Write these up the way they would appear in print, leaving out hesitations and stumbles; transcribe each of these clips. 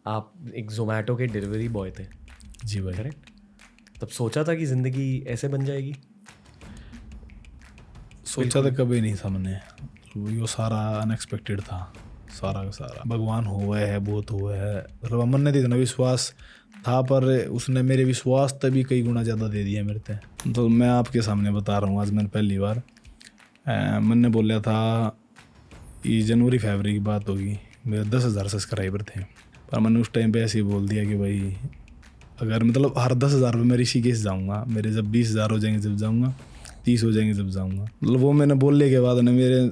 आप एक जोमेटो के डिलीवरी बॉय थे, जी भाई। करेक्ट? तब सोचा था कि ज़िंदगी ऐसे बन जाएगी? सोचा तो कभी नहीं था मैंने, वो सारा अनएक्सपेक्टेड था, सारा का सारा। भगवान हुआ है, बहुत हुआ है, मतलब मन ने इतना विश्वास था, पर उसने मेरे विश्वास तभी कई गुना ज़्यादा दे दिया मेरे से। तो मैं आपके सामने बता रहा हूँ, आज मैंने पहली बार मैंने बोला था, ये जनवरी फरवरी की बात होगी, मेरे 10,000 सब्सक्राइबर थे, पर मैंने उस टाइम पे ऐसे ही बोल दिया कि भाई अगर मतलब हर 10,000 पे मैं ऋषिकेश जाऊँगा, मेरे जब 20,000 हो जाएंगे जब जाऊँगा, 30 हो जाएंगे जब जाऊँगा। मतलब वो मैंने बोलने के बाद ना मेरे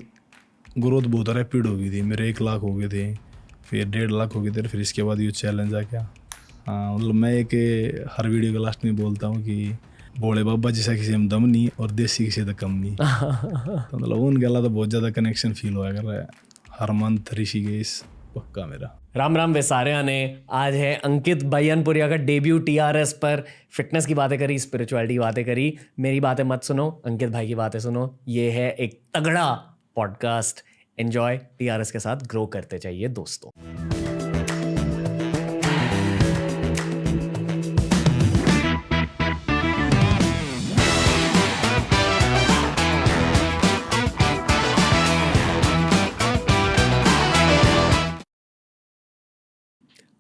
ग्रोथ बहुत रैपिड हो गई थी, मेरे 1 लाख हो गए थे, फिर 1.5 लाख हो गए थे, फिर इसके बाद ये चैलेंज आ गया। हाँ, मतलब मैं एक हर वीडियो के लास्ट में बोलता हूँ कि भोले बाबा जैसा किसी में दम नहीं और देसी किसी तो कम नहीं। तो मतलब उनके अलावा तो बहुत ज़्यादा कनेक्शन फील हुआ कर रहा है। हर मंथ ऋषिकेश पक्का मेरा। राम राम वैसारिया ने आज है अंकित बयनपुरिया का डेब्यू टीआरएस पर। फिटनेस की बातें करी, स्पिरिचुअलिटी की बातें करी। मेरी बातें मत सुनो, अंकित भाई की बातें सुनो। ये है एक तगड़ा पॉडकास्ट। एंजॉय, टीआरएस के साथ ग्रो करते चाहिए दोस्तों।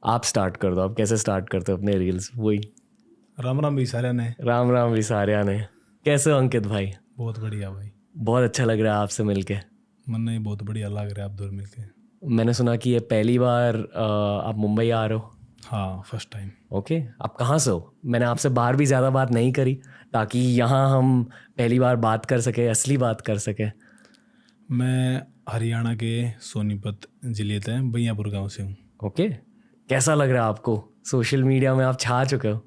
आप स्टार्ट कर दो, आप कैसे स्टार्ट करते हो अपने रील्स? वही राम राम भी सारे ने। राम राम विसारिया ने। कैसे हो अंकित भाई? बहुत बढ़िया भाई, बहुत अच्छा लग रहा है आपसे मिलके। मन नहीं बहुत बढ़िया लग रहा है आप दो मिलके। मैंने सुना कि ये पहली बार आप मुंबई आ रहे हो। हाँ, फर्स्ट टाइम। ओके, आप कहाँ से हो? मैंने आपसे बाहर भी ज़्यादा बात नहीं करी ताकि यहाँ हम पहली बार बात कर सके, असली बात कर सके। मैं हरियाणा के सोनीपत जिले के बैयापुर गांव से हूँ। ओके, कैसा लग रहा है आपको? सोशल मीडिया में आप छा चुके हो।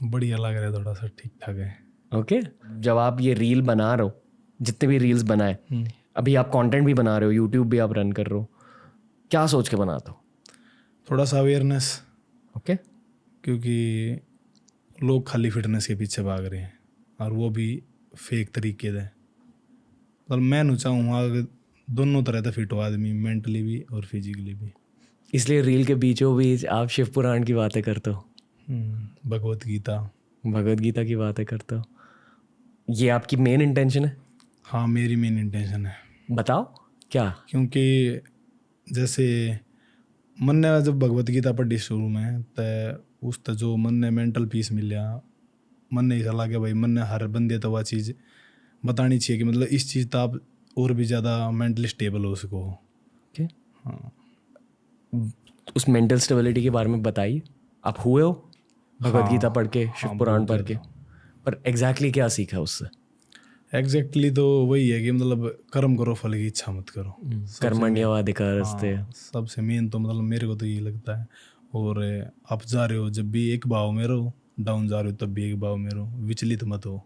बढ़िया लग रहा है, थोड़ा सा ठीक ठाक है। ओके, जब आप ये रील बना रहे हो, जितने भी रील्स बनाए, अभी आप कंटेंट भी बना रहे हो, यूट्यूब भी आप रन कर रहे हो, क्या सोच के बनाते हो? थोड़ा सा अवेयरनेस, ओके, क्योंकि लोग खाली फिटनेस के पीछे भाग रहे हैं और वो भी फेक तरीके से। मतलब मैं नहीं चाहूँगा कि दोनों तरह से फिट हो आदमी, मेंटली भी और फिजिकली भी। इसलिए रील के बीचों बीच आप शिव पुराण की बातें करते हो, भगवत गीता। भगवद गीता की बातें करते हो। ये आपकी मेन इंटेंशन है? हाँ, मेरी मेन इंटेंशन है। बताओ क्या। क्योंकि जैसे मन ने जब भगवत गीता पढ़ी शुरू में, तो उस तक जो मन ने मेंटल पीस मिला, मन ने ऐसा लगा भाई मन ने हर बंदे तो वह चीज़ बतानी चाहिए कि मतलब इस चीज़ तो आप और भी ज़्यादा मेंटली स्टेबल हो सको। ओके, हाँ, उस मेंटल स्टेबिलिटी के बारे में बताइए। आप हुए हो भगवद गीता पढ़ के, शिव पुराण बहुत पढ़ के, ज़्यादा। पर एग्जैक्टली क्या सीखा उससे? एग्जैक्टली तो वही है कि मतलब कर्म करो, फल की इच्छा मत करो। कर्मण्यवाधिकारस्ते। सबसे मेन तो मतलब मेरे को तो ये लगता है। और आप जा रहे हो जब भी एक भाव में रहो, डाउन जा रहे हो तब भी एक भाव में रहो, विचलित मत हो।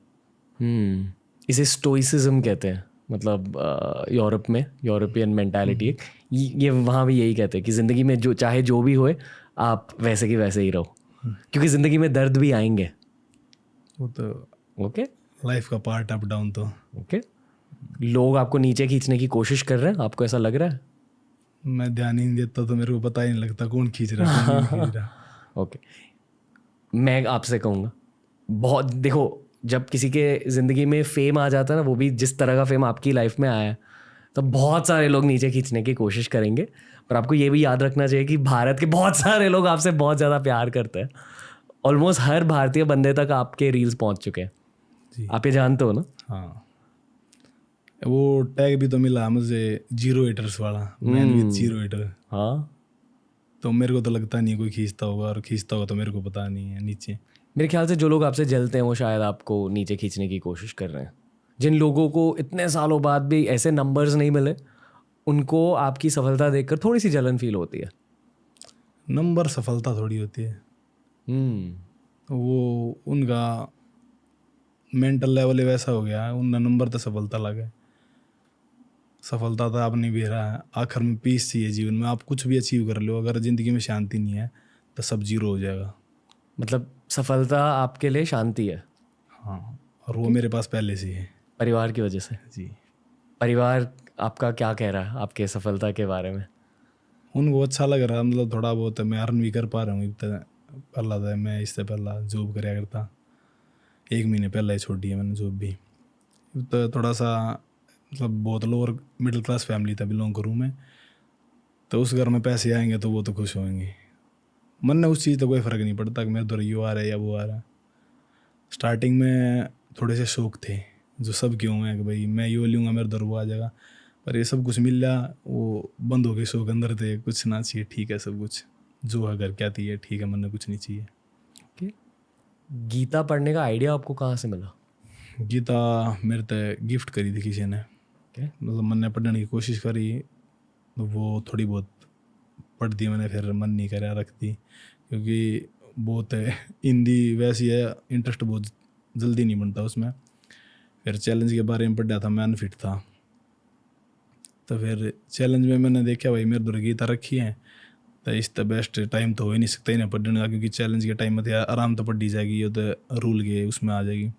इसे स्टोइसिज्म कहते हैं। मतलब यूरोप में यूरोपियन मेंटालिटी, ये वहाँ भी यही कहते हैं कि ज़िंदगी में जो चाहे जो भी होए, आप वैसे की वैसे ही रहो, क्योंकि ज़िंदगी में दर्द भी आएंगे। वो तो ओके, लाइफ का पार्ट, अप डाउन तो। ओके, लोग आपको नीचे खींचने की कोशिश कर रहे हैं, आपको ऐसा लग रहा है? मैं ध्यान ही नहीं देता तो मेरे को पता ही नहीं लगता कौन खींच रहा है, कौन नहीं खींच रहा। ओके, मैं आपसे कहूँगा, बहुत देखो, जब किसी के ज़िंदगी में फेम आ जाता है ना, वो भी जिस तरह का फेम आपकी लाइफ में आया है, तो बहुत सारे लोग नीचे खींचने की कोशिश करेंगे। पर आपको ये भी याद रखना चाहिए कि भारत के बहुत सारे लोग आपसे बहुत ज़्यादा प्यार करते हैं। ऑलमोस्ट हर भारतीय बंदे तक आपके रील्स पहुंच चुके हैं। जी आप ये जानते हो ना? हाँ, वो टैग भी तो मिला मुझे, 0 haters वाला, मैन विद 0 hater। हाँ, तो मेरे को तो लगता नहीं कोई खींचता होगा, और खींचता होगा तो मेरे को पता नहीं है नीचे। मेरे ख्याल से जो लोग आपसे जलते हैं वो शायद आपको नीचे खींचने की कोशिश कर रहे हैं। जिन लोगों को इतने सालों बाद भी ऐसे नंबर्स नहीं मिले, उनको आपकी सफलता देखकर थोड़ी सी जलन फील होती है। नंबर सफलता थोड़ी होती है, वो उनका मेंटल लेवल ही वैसा हो गया है, उनका नंबर तो सफलता लगे। सफलता तो आप नहीं भी रहा है, आखिर में पीस चाहिए जीवन में। आप कुछ भी अचीव कर लो, अगर ज़िंदगी में शांति नहीं है तो सब 0 हो जाएगा। मतलब सफलता आपके लिए शांति है? हाँ, और वो मेरे पास पहले से ही है। परिवार की वजह से? जी, परिवार आपका क्या कह रहा है आपके सफलता के बारे में? उनको अच्छा लग रहा, मतलब थोड़ा बहुत मैं अर्न भी कर पा रहा हूँ। पहला था मैं इससे पहला जॉब कराया करता, 1 महीने पहले ही छोड़ी है मैंने जॉब भी। तो थोड़ा सा मतलब बहुत लोअर मिडिल क्लास फैमिली था बिलोंग करूँ मैं, तो उस घर में पैसे आएंगे तो वो तो खुश होंगे। मन ने उस चीज़ तो कोई फ़र्क नहीं पड़ता कि मेरे उधर यो आ रहा है या वो आ रहा है। स्टार्टिंग में थोड़े से शौक थे जो सब क्यों है कि भाई मैं यो लूँगा मेरे उधर वो आ जाएगा, पर ये सब कुछ मिल रहा, वो बंद हो गए शौक अंदर थे। कुछ ना चाहिए, ठीक है सब कुछ जो है घर क्या चाहिए, ठीक है, मन ने कुछ नहीं चाहिए। ओके, गीता पढ़ने का आइडिया आपको कहाँ से मिला? गीता मेरे तो गिफ्ट करी थी किसी ने। ओके, मतलब मैंने पढ़ने की कोशिश करी तो वो थोड़ी बहुत पढ़ दी मैंने, फिर मन नहीं करा रख दी, क्योंकि बहुत हिंदी वैसी है, इंटरेस्ट बहुत जल्दी नहीं बनता उसमें। फिर चैलेंज के बारे में पढ़ा था, मैं अनफिट था, तो फिर चैलेंज में मैंने देखा भाई मेरे दूर गीता रखी है, तो इस तो बेस्ट टाइम तो हो ही नहीं सकता ही ना पढ़ने का, क्योंकि चैलेंज के टाइम में तो आराम तो पढ़ी जाएगी, ये तो रूल के उसमें आ जाएगी।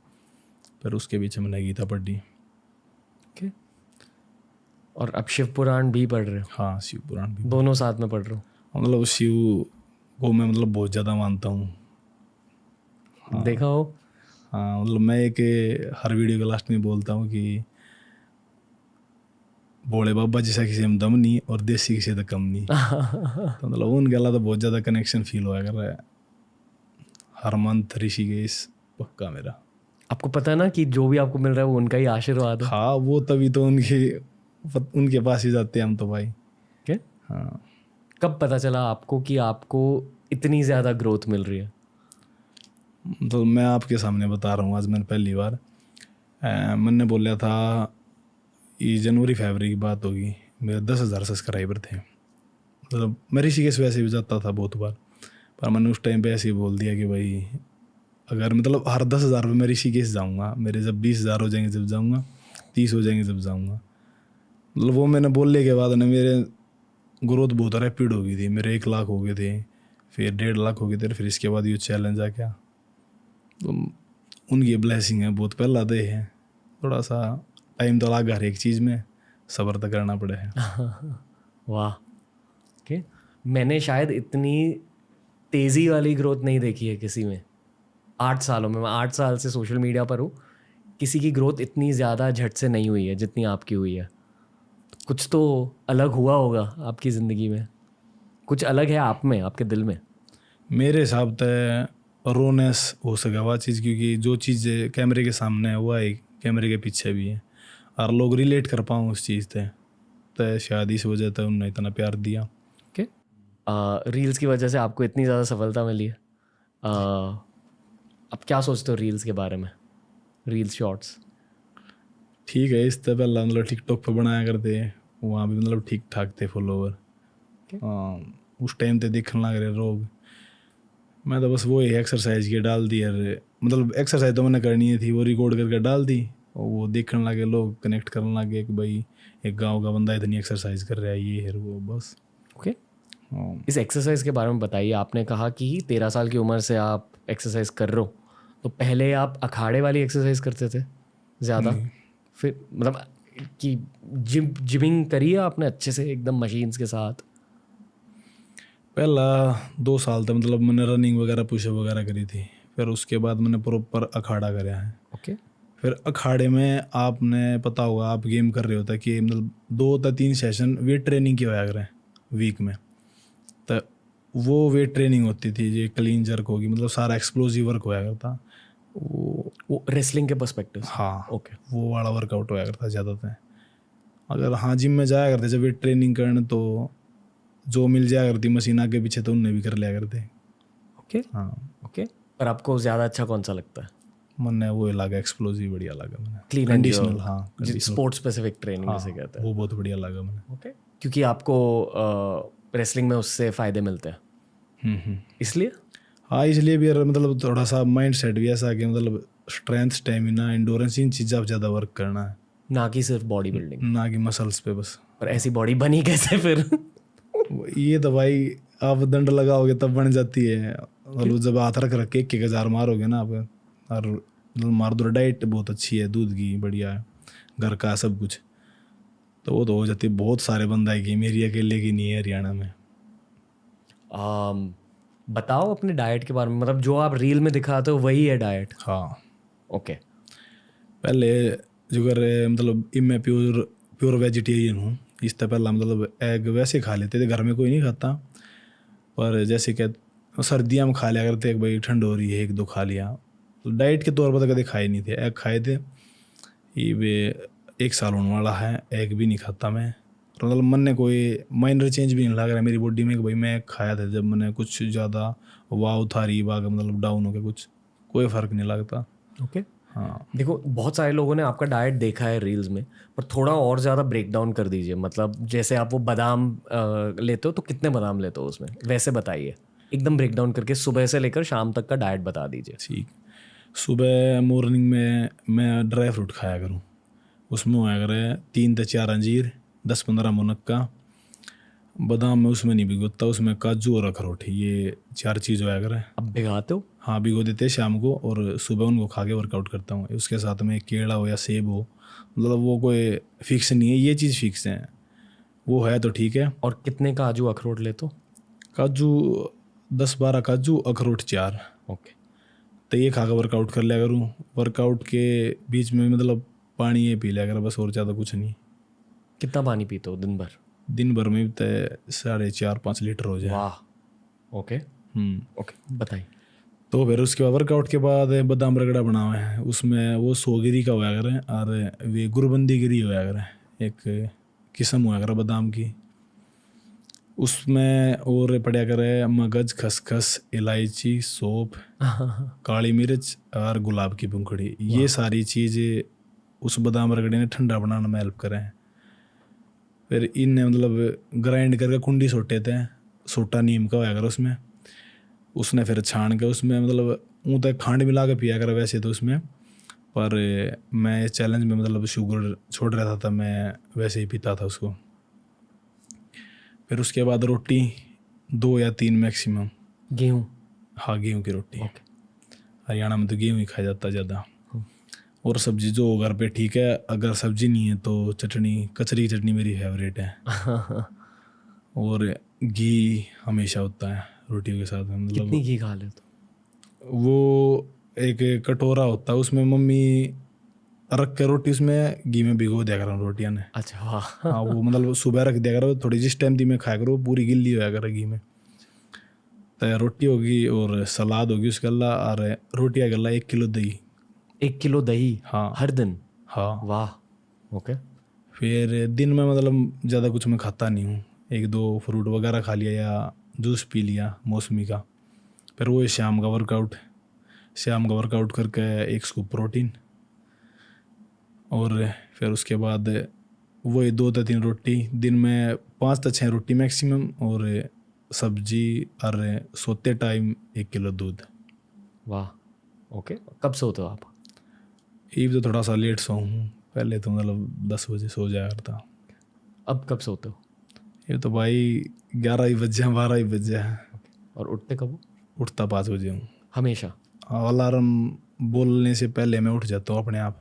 फिर उसके बीच मैंने गीता पढ़ी। ओके, और अब शिव पुराण भी पढ़ रहे हो? हाँ, शिव पुराण भी, दोनों साथ में पढ़ रहे हो? मतलब शिव को मैं मतलब बहुत ज़्यादा मानता हूँ। देखा हो? हाँ, मतलब मैं एक हर वीडियो के लास्ट में बोलता हूँ कि भोले बाबा जैसा किसी में दम नहीं और देसी किसी तो कम नहीं। तो मतलब उनके अलावा तो बहुत ज़्यादा कनेक्शन फील हुआ कर रहा है। हर मंथ ऋषिकेश पक्का मेरा। आपको पता है ना कि जो भी आपको मिल रहा है वो उनका ही आशीर्वाद है। हाँ, वो तभी तो उनके पास ही जाते हैं हम तो भाई। ओके, हाँ, कब पता चला आपको कि आपको इतनी ज़्यादा ग्रोथ मिल रही है? तो मैं आपके सामने बता रहा हूँ, आज मैंने पहली बार मैंने बोला था, ये जनवरी फरवरी की बात होगी, मेरे 10,000 सब्सक्राइबर थे। मतलब मैं ऋषिकेश वैसे भी जाता था बहुत बार, पर मैंने उस टाइम पे ऐसे ही बोल दिया कि भाई अगर मतलब हर 10,000 में मैं ऋषिकेश जाऊँगा, मेरे जब 20,000 हो जाएंगे जब जाऊँगा, 30 हो जाएंगे जब जाऊँगा। मतलब वो मैंने बोलने के बाद ना मेरे ग्रोथ बहुत रैपिड हो गई थी। मेरे 1 लाख हो गए थे, फिर 1.5 लाख हो गए थे, फिर इसके बाद ये चैलेंज आ गया। तो उनकी ब्लेसिंग है, बहुत पहला दे है। थोड़ा सा टाइम तो लगा हर एक चीज़ में, सब्र तो करना पड़े है। वाह, ओके, मैंने शायद इतनी तेज़ी वाली ग्रोथ नहीं देखी है किसी में 8 सालों में। मैं 8 साल से सोशल मीडिया पर हूँ, किसी की ग्रोथ इतनी ज़्यादा झट से नहीं हुई है जितनी आपकी हुई है। कुछ तो अलग हुआ होगा आपकी ज़िंदगी में, कुछ अलग है आप में, आपके दिल में। मेरे हिसाब से रोनेस हो सका वह चीज़, क्योंकि जो चीज़ कैमरे के सामने है वह है कैमरे के पीछे भी है, और लोग रिलेट कर पाऊँ उस चीज़ से, तो शायद इस वजह से उन्होंने इतना प्यार दिया। ओके, रील्स की वजह से आपको इतनी ज़्यादा सफलता मिली है। आप क्या सोचते हो रील्स के बारे में? रील्स शॉर्ट्स ठीक है, इससे पहले मतलब टिकटॉक पर बनाया करते, वहाँ भी मतलब ठीक ठाक थे फॉलोवर। हाँ, उस टाइम पे देखने लग रहे लोग। मैं तो बस वो ही एक्सरसाइज के डाल दी यार, मतलब एक्सरसाइज तो मैंने करनी ही थी, वो रिकॉर्ड करके डाल दी और वो देखने लगे लोग, कनेक्ट करने लगे कि भाई एक गांव का बंदा इतनी एक्सरसाइज कर रहा है, ये है वो, बस। ओके, हाँ, इस एक्सरसाइज के बारे में बताइए। आपने कहा कि 13 साल की उम्र से आप एक्सरसाइज कर रहे हो, तो पहले आप अखाड़े वाली एक्सरसाइज करते थे ज़्यादा, फिर मतलब कि जिमिंग करी है आपने अच्छे से एकदम मशीन्स के साथ? पहला 2 साल तक मतलब मैंने रनिंग वगैरह पुशअप वगैरह करी थी, फिर उसके बाद मैंने प्रॉपर अखाड़ा कराया है। ओके, फिर अखाड़े में आपने पता होगा, आप गेम कर रहे होता कि मतलब 2 या 3 सेशन वेट ट्रेनिंग की होया करें वीक में, तो वो वेट ट्रेनिंग होती थी, ये क्लीन जर्क होगी, मतलब सारा एक्सप्लोसिव वर्क होया करता वो रेसलिंग के पर्सपेक्टिव से? हाँ, ओके, वो वाला वर्कआउट होया करता ज़्यादातर। अगर हाँ जिम में जाया करते जब वेट ट्रेनिंग करने, तो जो मिल जाया करती मशीन आगे पीछे तो उनने भी कर लिया करते। ओके, हाँ, ओके, पर आपको ज़्यादा अच्छा कौन सा लगता है? मैंने वो लगा एक्सप्लोसिव बढ़िया लगा मैंने, क्लीन कंडीशनल। हाँ, स्पोर्ट्स स्पेसिफिक ट्रेनिंग हाँ, जिसे कहते हैं। वो बहुत बढ़िया लगा मैंने। ओके, क्योंकि आपको रेसलिंग में उससे फ़ायदे मिलते हैं, इसलिए? हाँ, इसलिए भी यार मतलब थोड़ा सा माइंड सेट भी ऐसा कि मतलब स्ट्रेंथ, स्टेमिना, इंडोरेंस, इन चीज़ों पर ज़्यादा वर्क करना है, ना कि सिर्फ बॉडी बिल्डिंग। ना कि मसल्स पे बस। पर ऐसी बॉडी बनी कैसे फिर? ये तो भाई आप दंड लगाओगे तब बन जाती है, मतलब जब हाथ रख रख के 1,000 मारोगे ना आप, और मतलब मार दो, डाइट बहुत अच्छी है, दूध की बढ़िया है, घर का सब कुछ, तो वो तो हो जाती है। बहुत सारे बंदा है कि मेरी अकेले की नहीं है हरियाणा में। बताओ अपने डाइट के बारे में, मतलब जो आप रील में दिखाते हो वही है डाइट? हाँ, ओके। पहले जो कर मतलब मैं प्योर वेजिटेरियन हूँ। इससे पहला मतलब एग वैसे खा लेते थे, घर में कोई नहीं खाता, पर जैसे कि सर्दियाँ में खा लिया करते, एक भाई ठंड हो रही है 1-2 खा लिया। तो डाइट के तौर पर तो कभी खाए नहीं थे, एग खाए थे। ये वे 1 साल होने वाला है, एग भी नहीं खाता मैं। तो मतलब मन ने कोई माइनर चेंज भी नहीं लग रहा है मेरी बॉडी में कि भाई मैं खाया था जब मैंने कुछ ज़्यादा वाव था रही बाग मतलब डाउन हो गया, कुछ कोई फ़र्क नहीं लगता। ओके। हाँ, देखो बहुत सारे लोगों ने आपका डाइट देखा है रील्स में, पर थोड़ा और ज़्यादा ब्रेक डाउन कर दीजिए। मतलब जैसे आप वो बादाम लेते हो तो कितने बादाम लेते हो उसमें, वैसे बताइए एकदम ब्रेक डाउन करके, सुबह से लेकर शाम तक का डाइट बता दीजिए। ठीक। सुबह मॉर्निंग में मैं ड्राई फ्रूट खाया करूँ, उसमें होया करे 3 से 4 अंजीर, 10-15 मुनक्का, बादाम में उसमें नहीं भिगोता, उसमें काजू और अखरोट, ये 4 चीज़ होया करे। अब भिगाते हो? हाँ, भिगो देते हैं शाम को, और सुबह उनको खा के वर्कआउट करता हूँ। उसके साथ में केला हो या सेब हो, मतलब वो कोई फिक्स नहीं है, ये चीज़ फिक्स है, वो है तो ठीक है। और कितने काजू अखरोट लेते हो? काजू 10-12 काजू, अखरोट 4, ओके। तो ये खा कर वर्कआउट कर लिया करूँ। वर्कआउट के बीच में मतलब पानी ये पी लिया कर बस, और ज़्यादा कुछ नहीं। कितना पानी पीते हो दिन भर? दिन भर में तो 4.5-5 लीटर हो जाए। वाह। ओके। ओके, बताइए। तो फिर उसके बाद वर्कआउट के बाद बादाम रगड़ा बना हुआ है, उसमें वो 100 गिरी का होया करे, और वे गुरबंदी गिरी होया करे, एक किस्म होया करे बादाम की। उसमें और पड़ा करे मगज, खसखस, इलायची, सौंफ, काली मिर्च और गुलाब की पंखुड़ी। ये सारी चीज़ें उस बादाम रगड़े ने ठंडा बनाने में हेल्प करें। फिर इनने मतलब ग्राइंड करके कुंडी सोटे थे, सोटा नीम का होया कर उसमें, उसने फिर छान के उसमें मतलब ऊँ तक खांड मिला के पिया कर वैसे तो उसमें, पर मैं इस चैलेंज में मतलब शुगर छोड़ रहा था, मैं वैसे ही पीता था उसको। फिर उसके बाद रोटी 2 या 3 मैक्सिमम। गेहूँ? हाँ, गेहूँ की रोटी। ओके। हरियाणा में तो गेहूँ ही खाया जाता ज़्यादा। और सब्जी जो घर पे ठीक है, अगर सब्जी नहीं है तो चटनी, कचरी की चटनी मेरी फेवरेट है। और घी हमेशा होता है रोटियों के साथ में, मतलब कितनी घी खा लेते हो? वो एक कटोरा होता है, उसमें मम्मी रख के रोटी उसमें घी में भिगो दिया करो रोटियां ने। अच्छा, वाह। हाँ, वो मतलब सुबह रख दिया करो, थोड़ी जिस टाइम दी में खाया करो पूरी गिल्ली होया करे घी में। तो रोटी होगी और सलाद होगी उसके अल्लाह, और रोटियाँ के अल्लाह 1 किलो दही। 1 किलो दही? हाँ, हर दिन? हाँ। वाह। ओके। फिर दिन में मतलब ज़्यादा कुछ मैं खाता नहीं हूँ, 1-2 फ्रूट वगैरह खा लिया या जूस पी लिया मौसमी का। फिर वो शाम का वर्कआउट करके 1 स्कूप प्रोटीन, और फिर उसके बाद वही 2 से 3 रोटी, दिन में 5 से 6 रोटी मैक्सिमम, और सब्जी, और सोते टाइम 1 किलो दूध। वाह। ओके। कब सोते हो आप? ये तो थोड़ा सा लेट सो हूँ, पहले तो मतलब 10 बजे सो जाया करता। अब कब सोते हो? ये तो भाई 11 ही बज जाए, 12 ही बज जाए। और उठते कब हो? उठता 5 बजे हूँ। हमेशा? अलार्म बोलने से पहले मैं उठ जाता हूँ अपने आप।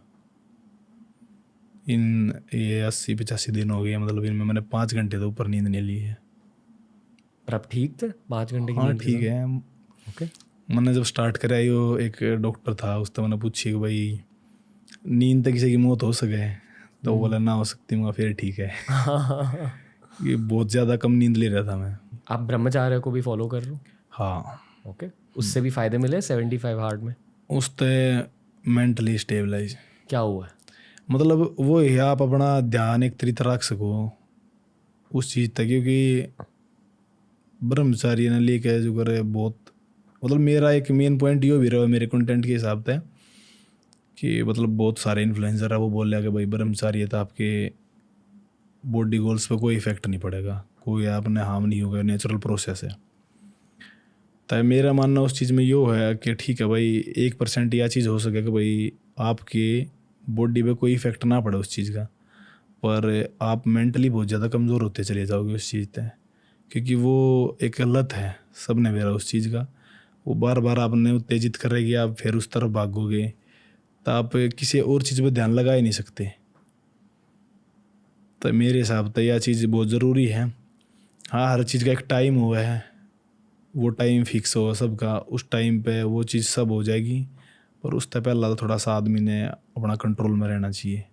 ये 80-85 दिन हो गए, मतलब इनमें मैंने 5 घंटे तो ऊपर नींद नहीं ली है। पर अब ठीक थे 5 घंटे की हाँ, नींद के ठीक साथ? है। ओके। मैंने जब स्टार्ट करा यो, एक डॉक्टर था, उससे मैंने पूछी कि भाई नींद तक किसी की मौत हो सके, तो वो बोला ना हो सकती। मैं फिर ठीक है। ये बहुत ज़्यादा कम नींद ले रहा था मैं। आप ब्रह्मचार्य को भी फॉलो कर रहे हो? हाँ, ओके। उससे भी फायदे मिले 75 हार्ड में? उससे मेंटली स्टेबलाइज। क्या हुआ है? मतलब वो है आप अपना ध्यान एक तरीके रख सको उस चीज़ तक, क्योंकि ब्रह्मचारी ने लेके जो करे बहुत, मतलब मेरा एक मेन पॉइंट ये भी रहा मेरे कंटेंट के हिसाब से कि मतलब बहुत सारे इन्फ्लुएंसर है वो बोल रहे हैं कि भाई ब्रह्मचारी है तो आपके बॉडी गोल्स पे कोई इफेक्ट नहीं पड़ेगा, कोई आपने हार्म नहीं होगा, नेचुरल प्रोसेस है। तो मेरा मानना उस चीज़ में ये है कि ठीक है भाई 1% यह चीज़ हो सके कि भाई आपके बॉडी पे कोई इफेक्ट ना पड़े उस चीज़ का, पर आप मेंटली बहुत ज़्यादा कमज़ोर होते चले जाओगे उस चीज़ से, क्योंकि वो एक लत है, सब ने मेरा उस चीज़ का, वो बार बार आपने उत्तेजित करेगी, आप फिर उस तरफ भागोगे, तो आप किसी और चीज़ पर ध्यान लगा ही नहीं सकते। तो मेरे हिसाब से यह चीज़ बहुत ज़रूरी है। हाँ, हर चीज़ का एक टाइम हुआ है, वो टाइम फिक्स हो सबका, उस टाइम पे वो चीज़ सब हो जाएगी, पर उससे पहला तो थोड़ा सा आदमी ने अपना कंट्रोल में रहना चाहिए।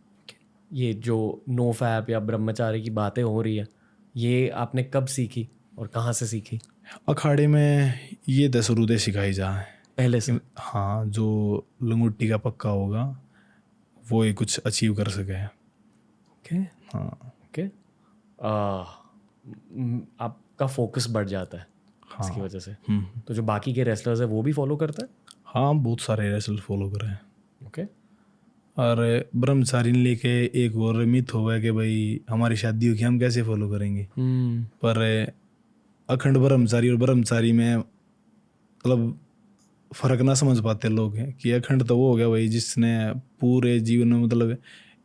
ये जो नो फैप या ब्रह्मचारी की बातें हो रही है, ये आपने कब सीखी और कहाँ से सीखी? अखाड़े में ये तो शुरू से सिखाई जा है। पहले से? हाँ, जो लंगोटी का पक्का होगा वो ही कुछ अचीव कर सके। ओके हाँ ओके। आपका फोकस बढ़ जाता है हाँ। इसकी वजह से। तो जो बाकी के रेसलर्स है वो भी फॉलो करते हैं? हाँ, बहुत सारे रेसल फॉलो कर रहे हैं। ओके। और ब्रह्मचारी ने लेके एक और मिथ हुआ है कि भाई हमारी शादी होगी हम कैसे फॉलो करेंगे, पर अखंड ब्रह्मचारी और ब्रह्मचारी में मतलब फ़र्क ना समझ पाते लोग हैं कि अखंड तो वो हो गया भाई जिसने पूरे जीवन में मतलब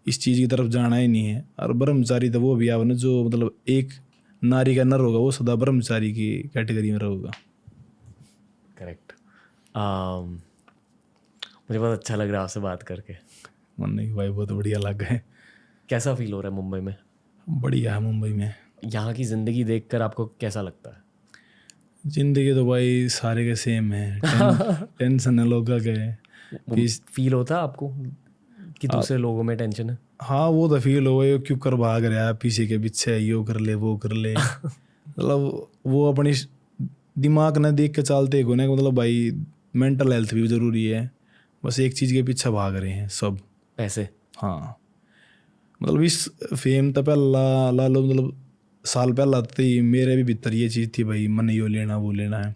इस चीज़ की तरफ जाना ही नहीं है, और ब्रह्मचारी तो वो भी आवा ना जो मतलब एक नारी का नर होगा वो सदा ब्रह्मचारी की कैटेगरी में रहेगा। करेक्ट। मुझे बहुत अच्छा लग रहा है आपसे बात करके। मन की भाई बहुत बढ़िया लग गए। कैसा फील हो रहा है मुंबई में? बढ़िया है मुंबई में। यहाँ की ज़िंदगी देखकर आपको कैसा लगता है? जिंदगी तो भाई सारे के सेम है। टेंशन है लोगों के। फील होता है आपको कि दूसरे लोगों में टेंशन है? हाँ, वो तो फील हो गया, क्यों कर भाग रहा है पीछे के पीछे, यो कर ले वो कर ले। मतलब वो अपनी दिमाग न देख के चलते को ना, मतलब भाई मेंटल हेल्थ भी जरूरी है, बस एक चीज़ के पीछे भाग रहे हैं सब, पैसे। हाँ, मतलब इस फेम तो पहला ला लो, मतलब साल पहला तो ही मेरे भी भीतर ये चीज़ थी भाई मन यो लेना वो लेना है,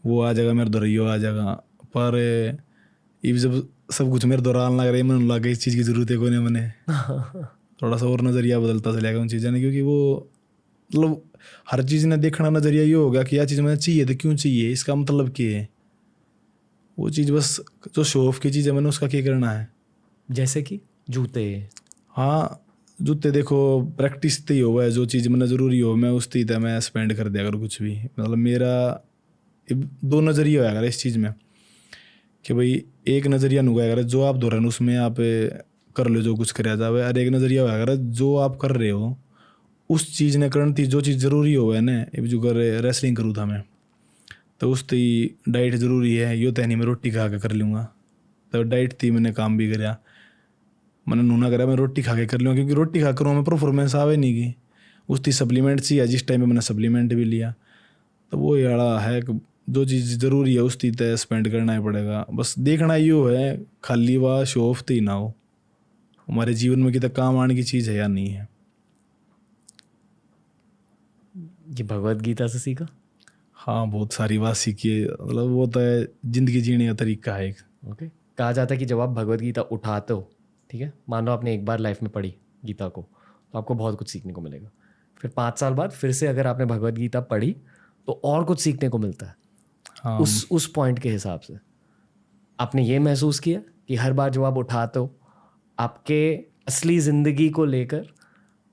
वो आ जाएगा मेरे दौर आ जाएगा, पर ये जब सब कुछ मेरे दौरान लग रहा है मन लगा इस चीज़ की ज़रूरत है कोई नहीं, मैंने थोड़ा सा और नज़रिया बदलता चलेगा उन चीज़ों ने, क्योंकि वो मतलब हर चीज़ ने देखना नज़रिया ये होगा कि यह चीज़ मैंने चाहिए तो क्यों चाहिए, इसका मतलब क्या है, वो चीज़ बस जो शो ऑफ की चीज़ है मैंने उसका क्या करना है। जैसे कि जूते। हाँ, जूते देखो प्रैक्टिस तो ही हुआ है, जो चीज़ मैंने ज़रूरी हो मैं उस चीज़ मैं स्पेंड कर दिया अगर कुछ भी, मतलब मेरा दो नज़रिया होगा इस चीज़ में कि भाई एक नज़रिया नुगा अगर जो आप दौरान उसमें आप कर लो जो कुछ कराया जाए, और एक नज़रिया होगा अगर जो आप कर रहे हो उस चीज़ ने करनी थी जो चीज़ ज़रूरी हो है ना, जो कर रेसलिंग करूँ था मैं तो उस ती डाइट ज़रूरी है, यो तो नहीं मैं रोटी खा के कर लूँगा, तो डाइट थी मैंने काम भी कराया, मैंने नूना करा मैं रोटी खा के कर लूँगा, क्योंकि रोटी खा कर मैं परफॉर्मेंस आवे नहीं की, उस थी सप्लीमेंट चाहिए, जिस टाइम में मैंने सप्लीमेंट भी लिया, तो वो याड़ा है कि जो चीज़ ज़रूरी है उस चीज़ तय स्पेंड करना ही पड़ेगा, बस देखना यो है खाली वाह शो ऑफ तो ही ना हो, हमारे जीवन में कितना काम आने की चीज़ है या नहीं है। ये भगवत गीता से सीखा? हाँ, बहुत सारी बात सीखी है, मतलब वो तो है ज़िंदगी जीने का तरीका है एक। ओके। कहा जाता है कि जब आप भगवत गीता उठाते हो, ठीक है, मान लो आपने एक बार लाइफ में पढ़ी गीता को, तो आपको बहुत कुछ सीखने को मिलेगा। फिर 5 साल बाद फिर से अगर आपने भगवत गीता पढ़ी तो और कुछ सीखने को मिलता है। हाँ, उस पॉइंट के हिसाब से आपने ये महसूस किया कि हर बार जब आप उठाते हो आपके असली ज़िंदगी को लेकर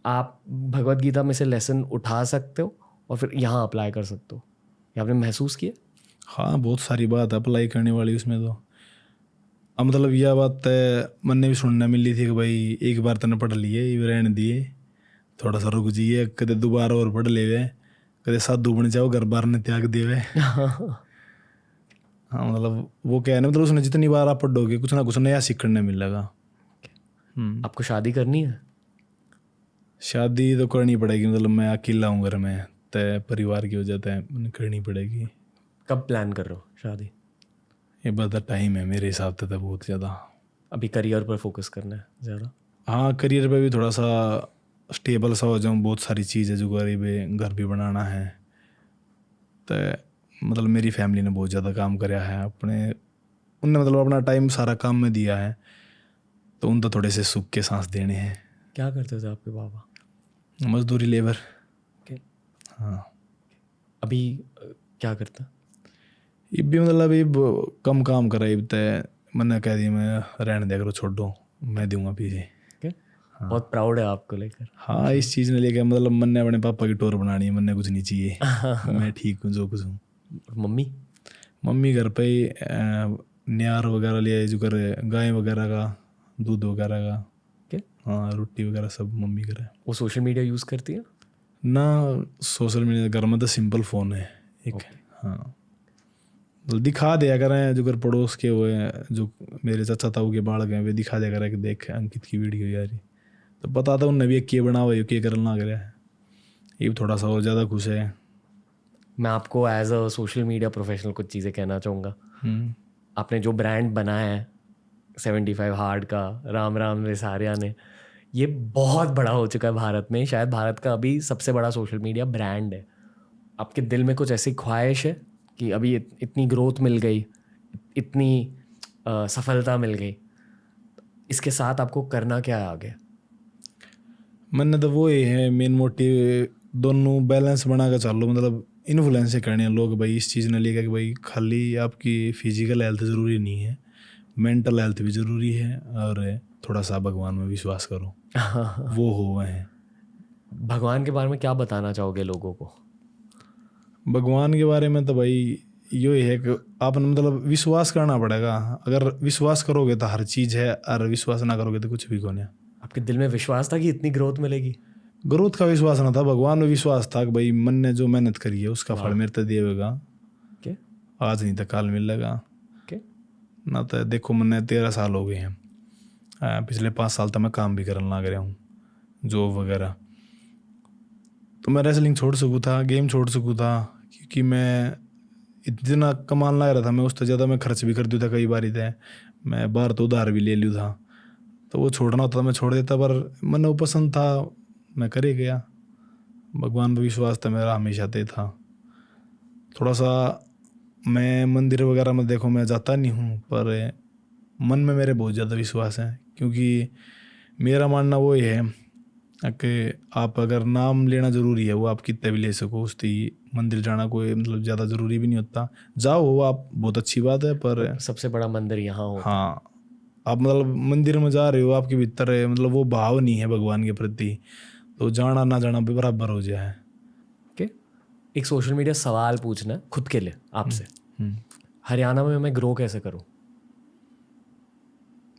आप भगवत गीता में से लेसन उठा सकते हो और फिर यहाँ अप्लाई कर सकते हो, ये आपने महसूस किया? हाँ, बहुत सारी बात अप्लाई करने वाली उसमें तो। अब मतलब यह बात मैंने भी सुनने मिली थी कि भाई एक बार तने पढ़ लिए ये रहने दिए, थोड़ा सा रुक जाइए, कदे दोबारा और पढ़ ले, कदे साधु बन जाओ घर बार ने त्याग देवे। हाँ, मतलब वो क्या है ना, मतलब उसने जितनी बार आप पढ़ोगे कुछ ना कुछ नया सीखने मिलेगा। आपको शादी करनी है? शादी तो करनी पड़ेगी, मतलब मैं अकेला हूँ घर में, तय परिवार की वजह से करनी पड़ेगी। कब प्लान कर रहे हो शादी? ये बता टाइम है मेरे हिसाब से तो बहुत ज़्यादा। अभी करियर पर फोकस करना है ज़्यादा? हाँ, करियर पे भी थोड़ा सा स्टेबल सा हो जाऊँ, बहुत सारी चीज़ है जो घर भी बनाना है, तो मतलब मेरी फैमिली ने बहुत ज़्यादा काम कराया है अपने, उनने मतलब अपना टाइम सारा काम में दिया है, तो उन तो थोड़े से सुख के सांस देने हैं। क्या करते थे आपके पापा? मजदूरी लेबर। ओके। हाँ, अभी क्या करता? ये भी मतलब ये कम काम करा, ये तय मैंने कह दिया मैं रहने दे करो छोड़ो मैं दूंगा पीछे। ओके। बहुत प्राउड है आपको लेकर। हाँ, इस चीज़ ने लेकर मतलब मैंने अपने पापा की टोर बनानी है, मैंने कुछ नहीं चाहिए। मैं ठीक हूँ जो कुछ हूँ। मम्मी घर पे ही न्यार वगैरह ले आए, जो कर गाय वगैरह का दूध वगैरह का। ओके। हाँ, रोटी वगैरह सब मम्मी करे। वो सोशल मीडिया यूज़ करती है ना? सोशल मीडिया घर में तो सिंपल फ़ोन है एक। हाँ तो दिखा दिया करें जो घर पड़ोस के हुए हैं, जो मेरे चाचा ताऊ के बालक हैं, वे दिखा दिया करें कि देख अंकित की वीडियो यार, तो पता था उनने भी किए बना हुआ है, क्या करना लग रहा है, ये भी थोड़ा सा और ज़्यादा खुश है। मैं आपको as a social media professional कुछ चीज़ें कहना चाहूँगा। आपने जो ब्रांड बनाया है 75 हार्ड का, राम राम रेसारिया ने, ये बहुत बड़ा हो चुका है भारत में। शायद भारत का अभी सबसे बड़ा सोशल मीडिया ब्रांड है। आपके दिल में कुछ ऐसी ख्वाहिश है कि अभी इतनी ग्रोथ मिल गई, इतनी सफलता मिल गई, इसके साथ आपको करना क्या है आगे? मैंने तो वो ही है मेन मोटिव, दोनों बैलेंस बना कर चलो, मतलब इन्फ्लुएंस से करने हैं लोग भाई इस चीज़ ने लेकर कि भाई खाली आपकी फिजिकल हेल्थ ज़रूरी नहीं है, मेंटल हेल्थ भी ज़रूरी है, और थोड़ा सा भगवान में विश्वास करो, वो हो हैं। भगवान के बारे में क्या बताना चाहोगे लोगों को? भगवान के बारे में तो भाई यो ही है कि आपने मतलब विश्वास करना पड़ेगा। अगर विश्वास करोगे तो हर चीज़ है, और विश्वास ना करोगे तो कुछ भी कौन है। आपके दिल में विश्वास था कि इतनी ग्रोथ मिलेगी? ग्रोथ का विश्वास ना था, भगवान में विश्वास था कि भाई मन ने जो मेहनत करी है उसका फल मेरे तक दिएगा, के आज नहीं तो कल मिलेगा। के ना तो देखो मैंने 13 साल हो गए हैं, पिछले 5 साल तक मैं काम भी करने लग रहा हूँ, जॉब वगैरह। तो मैं रेसलिंग छोड़ सकूँ था, गेम छोड़ सकूँ था, क्योंकि मैं इतना कमाने लग रहा था, मैं उससे ज़्यादा मैं खर्च भी कर दूँ था, कई बार थे मैं बाहर तो उधार भी ले लूँ था, तो वो छोड़ना होता था मैं छोड़ देता, पर मन वो पसंद था मैं करे गया। भगवान पर विश्वास था मेरा हमेशा ते था। थोड़ा सा मैं मंदिर वगैरह में देखो मैं जाता नहीं हूँ, पर मन में मेरे बहुत ज़्यादा विश्वास है, क्योंकि मेरा मानना वो ही है कि आप अगर नाम लेना ज़रूरी है, वो आप कितने भी ले सको, उसकी मंदिर जाना कोई मतलब ज़्यादा ज़रूरी भी नहीं होता। जाओ वो आप बहुत अच्छी बात है, पर सबसे बड़ा मंदिर यहाँ हो। हाँ आप मतलब मंदिर में जा रहे हो, आपके भीतर है मतलब वो भाव नहीं है भगवान के प्रति, तो जाना ना जाना भी बराबर हो जाए। ओके, एक सोशल मीडिया सवाल पूछना है खुद के लिए आपसे। हरियाणा में मैं ग्रो कैसे करूं?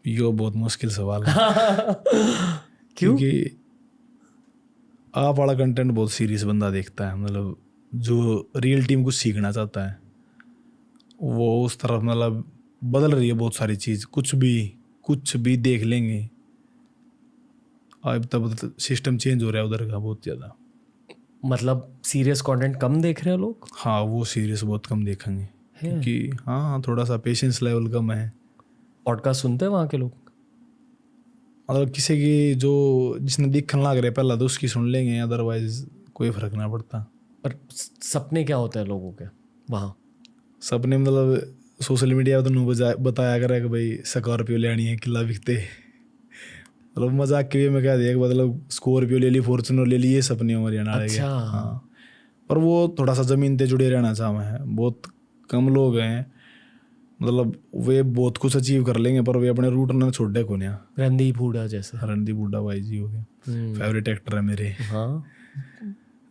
यो बहुत मुश्किल सवाल है। क्यों? क्योंकि आप वाला कंटेंट बहुत सीरियस बंदा देखता है, मतलब जो रियल टीम कुछ सीखना चाहता है वो उस तरफ मतलब बदल रही है बहुत सारी चीज़, कुछ भी देख लेंगे। अब तब सिस्टम चेंज हो रहा है उधर का बहुत ज़्यादा। मतलब सीरियस कंटेंट कम देख रहे हैं लोग? हाँ वो सीरियस बहुत कम देखेंगे, क्योंकि हाँ थोड़ा सा पेशेंस लेवल कम है। पॉडकास्ट सुनते हैं वहाँ के लोग? मतलब किसी की जो जिसने देखने लग रहे पहला तो उसकी सुन लेंगे, अदरवाइज कोई फर्क ना पड़ता। पर सपने क्या होते हैं लोगों के वहाँ? सपने मतलब सोशल मीडिया तो बताया करे कि भाई स्कॉर्पियो लेनी है, किला बिकते, मतलब मजाक के लिए मैं कह दिया कि मतलब स्कॉर्पियो ले ली, फॉर्चुनर ले ली, ये सपने हमारे यहाँ अच्छा। हाँ, पर वो थोड़ा सा ज़मीन पे जुड़े रहना चाहते हैं। बहुत कम लोग हैं, मतलब वे बहुत कुछ अचीव कर लेंगे पर वे अपने रूट ना छोड़े को नहीं। रणदीप हुडा जैसे? रणदीप हुड्डा भाई जी हो गए, फेवरेट एक्टर है मेरे। हाँ,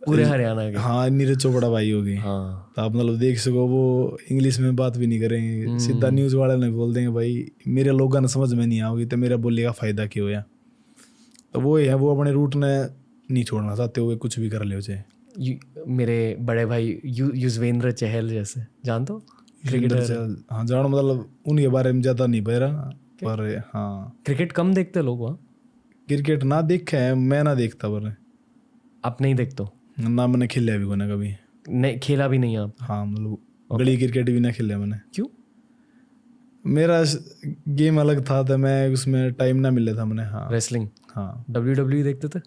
पूरे हरियाणा के। हाँ नीरज चोपड़ा भाई हो गए। हाँ, तो आप मतलब देख सको वो इंग्लिश में बात भी नहीं करेंगे, सीधा न्यूज़ वाले ने बोल देंगे भाई मेरे लोगों ने समझ में नहीं आओगी तो मेरा बोलने का फ़ायदा क्यों होया। तो वो है वो अपने रूट ने नहीं छोड़ना चाहते हुए कुछ भी कर ले उसे। मेरे बड़े भाई युजवेंद्र चहल जैसे, जानते हो? क्रिकेटर। हाँ जानो, मतलब उनके बारे में ज़्यादा नहीं बह रहा, पर हाँ क्रिकेट कम देखते लोग वहाँ? क्रिकेट ना देखे है, मैं ना देखता, पर आप नहीं देखते हो? ना मैंने खेला भी कोई कभी। नहीं, खेला भी नहीं आप? हाँ मतलब गली क्रिकेट भी ना खेला मैंने। क्यों? मेरा गेम अलग था तो मैं उसमें टाइम ना मिला था मैंने। हाँ रेसलिंग? हाँ WWE देखते थे?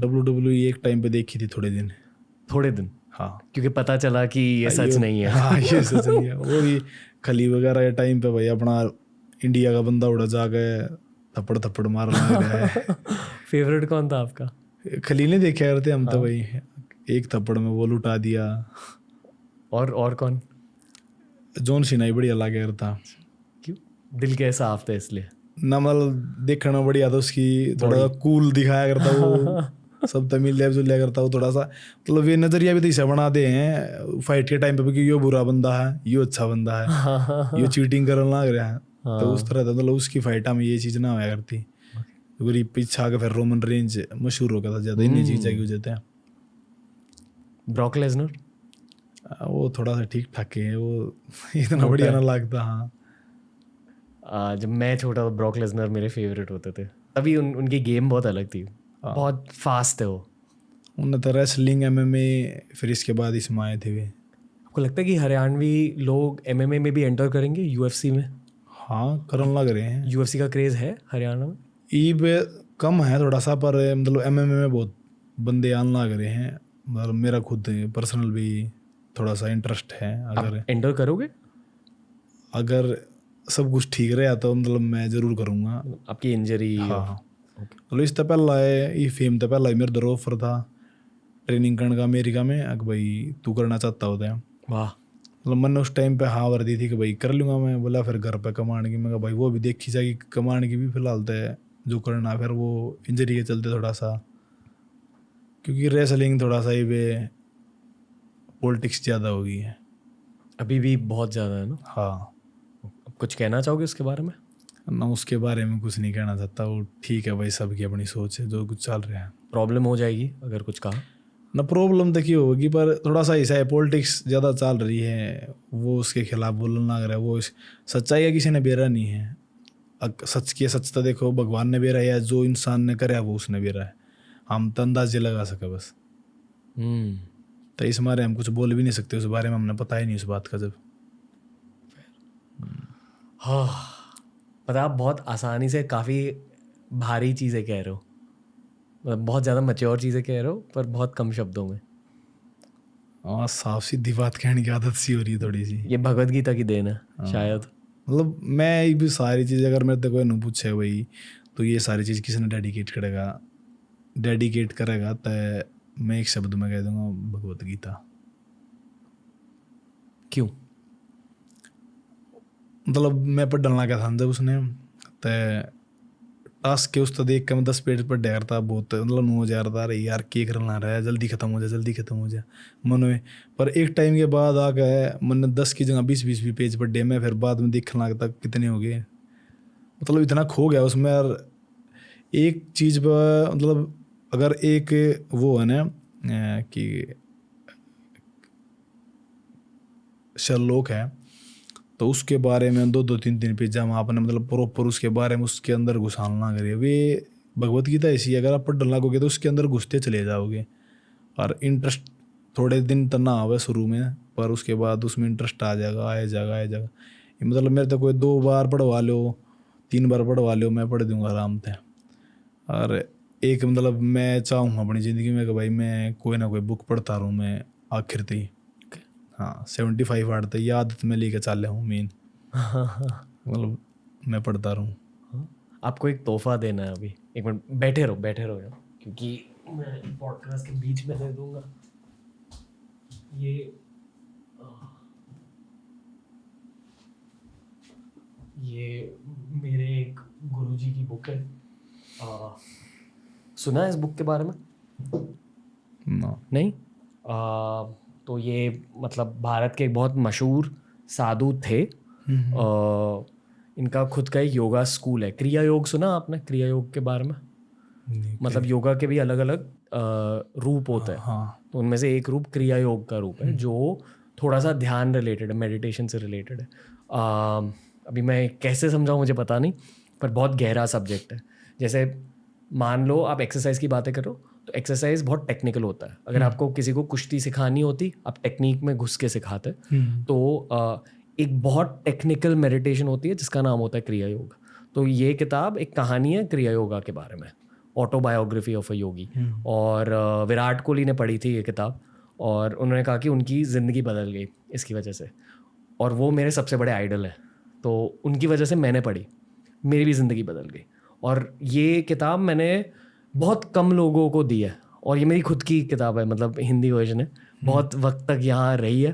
WWE एक टाइम पे देखी थी थोड़े दिन। थोड़े दिन? हाँ क्योंकि पता चला कि ये सच नहीं है। हाँ ये सच नहीं है। वो भी खली वगैरह के टाइम पे भाई अपना इंडिया का बंदा उड़ा जाके थप्पड़ थप्पड़ मारना लग रहा है। फेवरेट कौन था आपका? खली ने देखा करते हम तो भाई, एक थप्पड़ में वो लुटा दिया। और कौन? जॉन सीना ही बढ़िया लगा था। क्यों? दिल के साफ थे इसलिए? ना मतलब देखना बढ़िया था, उसकी थोड़ा कूल दिखाया करता वो, सब तमिल लैब जो लिया करता वो थोड़ा सा, मतलब ये नजरिया भी तो ऐसा बना दे हैं फाइट के टाइम पे कि यो बुरा बंदा है, यो अच्छा बंदा है, यो चीटिंग करने लग रहा है। तो उस तरह था, मतलब उसकी फाइटा में ये चीज़ ना होया करती। क्योंकि पीछे आके फिर रोमन रेंज मशहूर हो गया था ज़्यादा, इन्हीं चीज़ की वजह से। Brock Lesnar? वो थोड़ा सा ठीक ठाक है, वो इतना बढ़िया ना लगता। हाँ जब मैं छोटा था ब्रॉक लेसनर मेरे फेवरेट होते थे, तभी उनकी गेम बहुत अलग थी, बहुत फास्ट है वो। उन्हें तो रेसलिंग MMA, फिर इसके बाद इसमें आए थे वे। आपको लगता है कि हरियाणवी लोग MMA में भी एंटर करेंगे, UFC में? हाँ करने लग रहे हैं। UFC का क्रेज है हरियाणा में? ईब कम है थोड़ा सा, पर मतलब MMA में बहुत बंदे आने लग रहे हैं। मतलब मेरा खुद पर्सनल भी थोड़ा सा इंटरेस्ट है। अगर आप एंटर करोगे? अगर सब कुछ ठीक रहा तो मतलब मैं जरूर करूँगा। आपकी इंजरी? हाँ मतलब इस तो पहला है, ये फेम तो पहला ही मेरे दर ऑफर था ट्रेनिंग करने का अमेरिका में, अगर भाई तू करना चाहता होता है। वाह। मतलब मैंने उस टाइम पे हाँ वर्दी थी कि भाई कर लूँगा मैं। बोला फिर घर पे कमाने की, मैं कहा भाई वो भी देखी जाएगी, कमाने की भी फिलहाल तो है जो करना। फिर वो इंजरी के चलते थोड़ा सा, क्योंकि रेसलिंग थोड़ा सा ही पॉलिटिक्स ज़्यादा हो गई है अभी भी बहुत ज़्यादा है ना? हाँ। आप कुछ कहना चाहोगे उसके बारे में? ना उसके बारे में कुछ नहीं कहना चाहता, वो ठीक है भाई, सबकी अपनी सोच है, जो कुछ चल रहा है। प्रॉब्लम हो जाएगी अगर कुछ कहा? ना प्रॉब्लम देखी होगी, पर थोड़ा सा ऐसा है, पॉलिटिक्स ज़्यादा चल रही है, वो उसके खिलाफ बोलना लग रहा है। वो सच्चाई है किसी ने बेरा नहीं है। सच की सच तो देखो भगवान ने बेरा है, जो इंसान ने करे वो उसने बेरा है। हम तो अंदाजे लगा सके बस। तो इस बारे हम कुछ बोल भी नहीं सकते उस बारे में, हमने पता ही नहीं उस बात का। जब हाँ, पता आप बहुत आसानी से काफ़ी भारी चीज़ें कह रहे हो, मतलब बहुत ज़्यादा मैच्योर चीज़ें कह रहे हो, पर बहुत कम शब्दों में। हाँ साफ सीधी बात कहने की आदत सी हो रही है थोड़ी सी। ये भगवद गीता की देन है शायद। मतलब मैं भी सारी चीज़ अगर मेरे से कोई नहीं पूछे भाई तो ये सारी चीज़ किसने डेडिकेट करेगा तो मैं एक शब्द में कह दूंगा, भगवद गीता। क्यों? मतलब मैं पर डलना क्या था जब उसने तो टास्क के उस तो देख के मैं 10 पेज पर डर था बहुत, मतलब 9,000 था। अरे यार केक रहा है, जल्दी खत्म हो जाए मन में। पर एक टाइम के बाद आ गए मैंने 10 की जगह 20 भी पेज पर डे में, फिर बाद में देखने लगता कितने हो गए। मतलब इतना खो गया उसमें यार। एक चीज़ पर मतलब अगर एक वो है ना कि शर्लॉक है, तो उसके बारे में 2-3 पेज हम आपने मतलब प्रॉपर उसके बारे में उसके अंदर घुसाना करिए। वे भगवत गीता ऐसी है, अगर आप पढ़ने लगोगे तो उसके अंदर घुसते चले जाओगे। और इंटरेस्ट थोड़े दिन तो ना आवे शुरू में, पर उसके बाद उसमें इंटरेस्ट आ जाएगा। मतलब मेरे तो कोई 2 बार पढ़वा लो, 3 बार पढ़वा लो, मैं पढ़ दूंगा आराम से। और एक मतलब मैं चाहूँगा अपनी ज़िंदगी में कि भाई मैं कोई ना कोई बुक पढ़ता रहूँ मैं आखिर तक। हाँ 75 आठ तक ये आदत में लेके चल हूँ मेन। मतलब मैं पढ़ता रहूँ। आपको एक तोहफा देना है अभी। एक मिनट बैठे रहो यार, क्योंकि मैं पॉडकास्ट के बीच में दे दूंगा। ये मेरे एक गुरुजी की बुक है। सुना है इस बुक के बारे में? नहीं? तो ये मतलब भारत के एक बहुत मशहूर साधु थे। इनका खुद का एक योगा स्कूल है, क्रिया योग। सुना आपने क्रिया योग के बारे में? मतलब योगा के भी अलग अलग रूप होते हैं। हाँ। तो उनमें से एक रूप क्रिया योग का रूप है, जो थोड़ा सा ध्यान रिलेटेड है, मेडिटेशन से रिलेटेड है। अभी मैं कैसे समझाऊँ मुझे पता नहीं, पर बहुत गहरा सब्जेक्ट है। जैसे मान लो आप एक्सरसाइज की बातें करो, तो एक्सरसाइज बहुत टेक्निकल होता है। अगर आपको किसी को कुश्ती सिखानी होती, आप टेक्निक में घुस के सिखाते। तो एक बहुत टेक्निकल मेडिटेशन होती है जिसका नाम होता है क्रिया योग। तो ये किताब एक कहानी है क्रिया योगा के बारे में, ऑटोबायोग्राफी ऑफ अ योगी। और विराट कोहली ने पढ़ी थी ये किताब, और उन्होंने कहा कि उनकी ज़िंदगी बदल गई इसकी वजह से। और वो मेरे सबसे बड़े आइडल हैं, तो उनकी वजह से मैंने पढ़ी, मेरी भी ज़िंदगी बदल गई। और ये किताब मैंने बहुत कम लोगों को दी है, और ये मेरी खुद की किताब है, मतलब हिंदी वर्जन है। बहुत वक्त तक यहाँ रही है।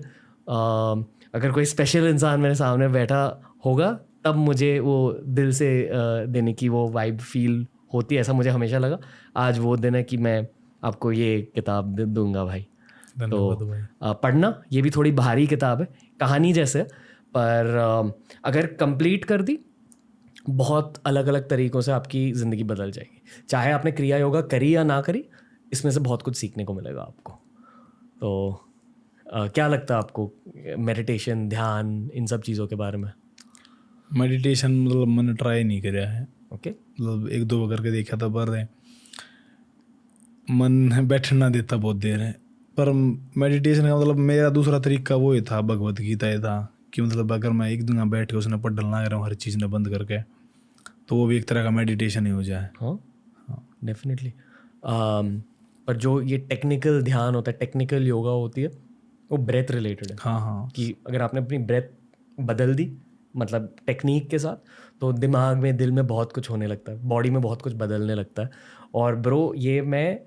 अगर कोई स्पेशल इंसान मेरे सामने बैठा होगा तब मुझे वो दिल से देने की वो वाइब फील होती है, ऐसा मुझे हमेशा लगा। आज वो दिन है कि मैं आपको ये किताब दूंगा भाई। तो पढ़ना, ये भी थोड़ी भारी किताब है, कहानी जैसे, पर अगर कंप्लीट कर दी बहुत अलग अलग तरीक़ों से आपकी ज़िंदगी बदल जाएगी। चाहे आपने क्रिया योगा करी या ना करी, इसमें से बहुत कुछ सीखने को मिलेगा आपको। तो क्या लगता है आपको मेडिटेशन, ध्यान, इन सब चीज़ों के बारे में? मेडिटेशन मतलब मैंने ट्राई नहीं किया है, ओके। मतलब 1-2 करके देखा था, पर मन बैठना देता बहुत देर है। पर मेडिटेशन का मतलब मेरा दूसरा तरीका वो ही था, भगवत गीता ही था कि मतलब अगर मैं एक दिन बैठ के उसने पढ़ डलना रहा हूँ हर चीज़ ने बंद करके, तो वो भी एक तरह का मेडिटेशन ही हो जाए। हाँ, डेफिनेटली। पर जो ये टेक्निकल ध्यान होता है, टेक्निकल योगा होती है, वो ब्रेथ रिलेटेड है। हाँ हाँ कि अगर आपने अपनी ब्रेथ बदल दी मतलब टेक्निक के साथ, तो दिमाग में, दिल में बहुत कुछ होने लगता है, बॉडी में बहुत कुछ बदलने लगता है। और ब्रो, ये मैं